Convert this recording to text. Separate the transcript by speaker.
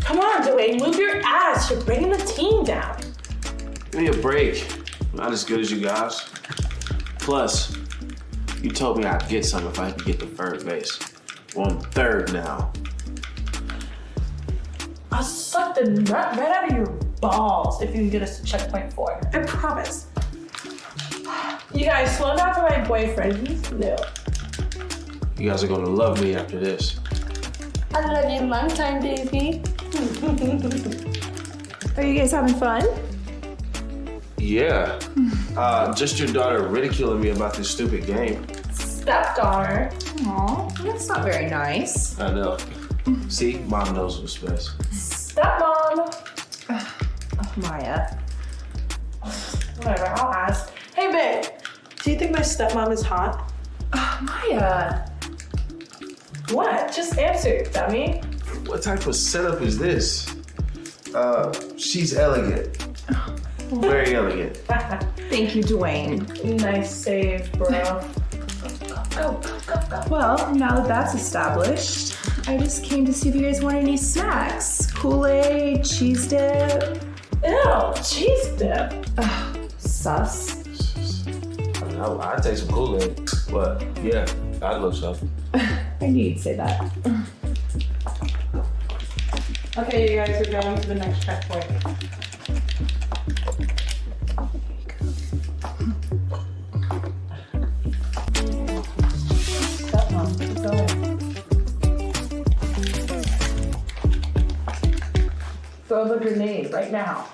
Speaker 1: Come on, Dwayne, move your ass. You're bringing the team down.
Speaker 2: Give me a break. I'm not as good as you guys. Plus, you told me I'd get some if I could get to third base. Well, I'm third now.
Speaker 1: I'll suck the nut right out of your balls if you can get us to checkpoint 4. I promise. You guys, slow down for my boyfriend. He's new.
Speaker 2: You guys are gonna love me after this.
Speaker 1: I love you long time, baby.
Speaker 3: Are you guys having fun?
Speaker 2: Yeah. Just your daughter ridiculing me about this stupid game.
Speaker 1: Stepdaughter.
Speaker 3: Aw, that's not very nice.
Speaker 2: I know. See, mom knows what's best.
Speaker 1: Stepmom.
Speaker 3: Oh, Maya.
Speaker 1: Whatever, I'll ask. Hey, babe. Do you think my stepmom is hot?
Speaker 3: Maya.
Speaker 1: What? Just answer, dummy.
Speaker 2: What type of setup is this? She's elegant. Very elegant.
Speaker 3: Thank you, Dwayne.
Speaker 1: Nice save, bro. Go.
Speaker 3: Well, now that that's established, I just came to see if you guys want any snacks. Kool-Aid, cheese dip.
Speaker 1: Ew, cheese dip.
Speaker 3: Sus.
Speaker 2: I mean, I'd take some Kool-Aid, but yeah, I'd love some.
Speaker 3: I knew you'd say that.
Speaker 1: Okay, you guys are going to the next checkpoint. Stepmom, keep going. Throw the grenade right now.